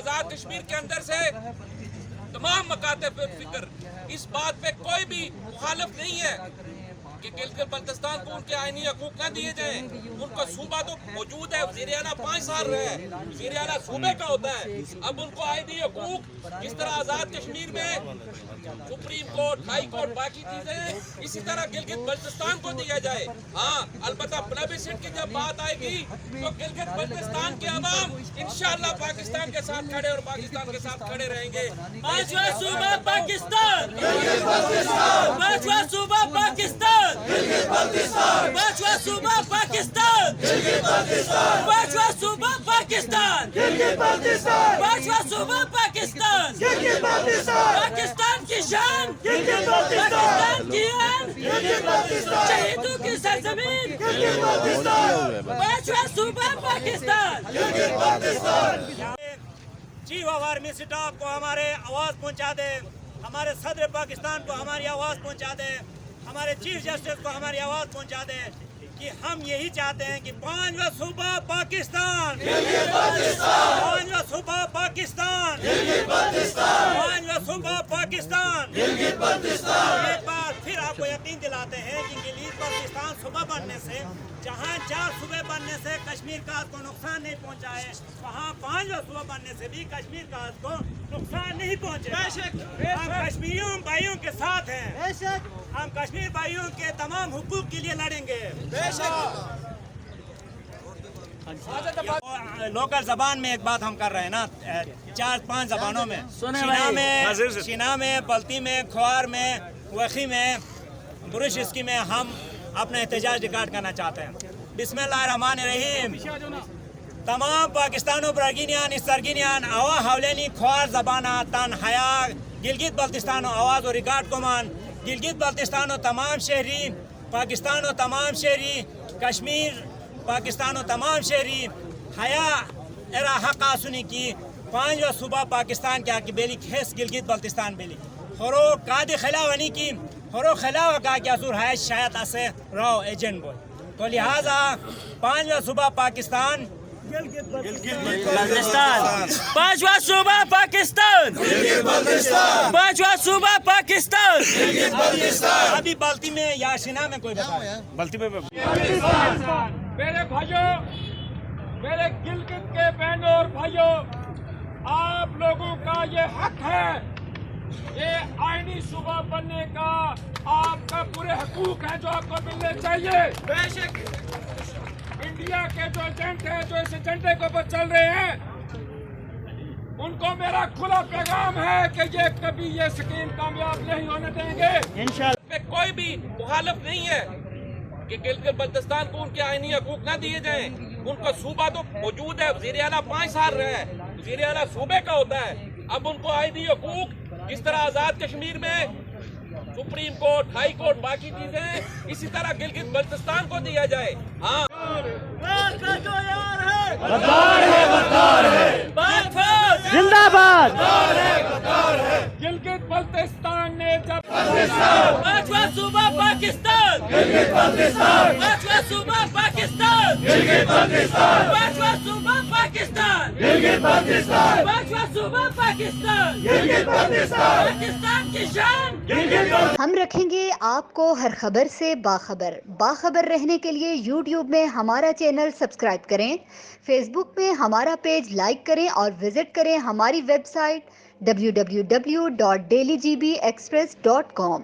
आजाद कश्मीर के अंदर से तमाम मकातब फिक्र इस बात पे कोई भी मुखालिफ नहीं है कि गिलगित बल्तिस्तान को उनके आईनी हकूक न दिए जाएं। उनका सूबा तो मौजूद है, वज़ीर आला 5 साल रहा है, वज़ीर आला सूबे का होता है। अब उनको आईनी हकूक जिस तरह आज़ाद कश्मीर में सुप्रीम कोर्ट, हाई कोर्ट, बाकी चीजें इसी तरह गिलगित बल्तिस्तान को दिया जाए। हाँ, अलबत्ता प्लेबिसिट की जब बात आएगी तो गिलगित बल्तिस्तान के अवाम इंशाअल्लाह पाकिस्तान के साथ खड़े और पाकिस्तान के साथ खड़े रहेंगे। पांचवा सूबा पाकिस्तान, पांचवा सूबा पाकिस्तान, पांचवा सूबा पाकिस्तान, पांचवा सूबा पाकिस्तान, पांचवा सूबा पाकिस्तान, पाकिस्तान की शान, पाकिस्तान की आन, शहीदों की सरजमीन, पांचवा सूबा Pakistan. Chief of army staff को हमारे आवाज पहुंचा दे, हमारे सदर पाकिस्तान को हमारी आवाज पहुंचा दे, हमारे चीफ जस्टिस को हमारी आवाज पहुंचा दे कि हम यही चाहते हैं कि 5वां सूबा पाकिस्तान, 5वां सूबा पाकिस्तान, 5वां सूबा पाकिस्तान। एक बार फिर आपको यकीन दिलाते हैं कि गिलगित बल्तिस्तान सूबा बनने से, जहाँ 4 सूबे बनने से कश्मीर का को नुकसान नहीं पहुँचा है, वहाँ 5वां सूबा बनने से भी कश्मीर का को नुकसान नहीं पहुँचे। हम कश्मीरियों भाइयों के साथ हैं, हम कश्मीर भाइयों के तमाम हुकूक के लिए लड़ेंगे। लोकल जबान में एक बात हम कर रहे हैं ना, 4-5 जबानों में, शीना में, बल्ती में, ख्वार में, वखी में, बुरुश इसकी में हम अपना एहतजाज रिकॉर्ड करना चाहते हैं। बिस्मिल्लाहिर्रहमानिर्रहीम। तमाम पाकिस्तानों बरगिनियान इसरगिनियान आवा हवलेनी ख्वार जबाना तन हया गिलगित बल्तिस्तान आवाज़ और रिकॉर्ड को मान गिलगित बल्तिस्तान तमाम शहरी पाकिस्तान तमाम शहरी कश्मीर पाकिस्तान तमाम शहरी हया एरा हक आसुनी की 5वां सूबा पाकिस्तान के आके बेली खेस गिलगित बल्तिस्तान बेली हरो कादी खिलावनी की हरो खिलाव का क्या सुर है शायद असे रो एजेंट बोल। तो लिहाजा 5वां सूबा पाकिस्तान बल्तिस्तान, 5वां सूबा पाकिस्तान, 5वां सूबा पाकिस्तान। अभी बाल्टी में या शिना में कोई बताया बाल्टी में मेरे भाइयों, मेरे गिलगित के बहनों और भाइयों, आप लोगों का ये हक है, ये आईनी सूबा बनने का आपका पूरे हकूक है जो आपको मिलने चाहिए। बेशक इंडिया के जो एजेंट हैं, जो इस एजेंडे के ऊपर चल रहे हैं, उनको मेरा खुला पैगाम है कि ये कभी ये स्कीम कामयाब नहीं होने देंगे इंशाअल्लाह। कोई भी मुखालिफ नहीं है कि गिलगित बल्तिस्तान को उनके आईनी हकूक न दिए जाएं। उनका सूबा तो मौजूद है, वज़ीर आला 5 साल रहा है, वज़ीर आला सूबे का होता है। अब उनको आईनी हकूक जिस तरह आज़ाद कश्मीर में सुप्रीम कोर्ट, हाई कोर्ट, बाकी चीजें इसी तरह गिलगित बल्तिस्तान को दिया जाए। हाँ, जिंदाबाद। गिलगित बल्तिस्तान ने जब 5वां सूबा पाकिस्तान, 5वां सूबा पाकिस्तान, 5वां सूबा पाकिस्तान, 5वां सूबा पाकिस्तान, पाकिस्तान की शान। हम रखेंगे आपको हर खबर से बाखबर। बाखबर रहने के लिए YouTube में हमारा चैनल सब्सक्राइब करें, Facebook में हमारा पेज लाइक करें और विजिट करें हमारी वेबसाइट www.dailygvexpress.com।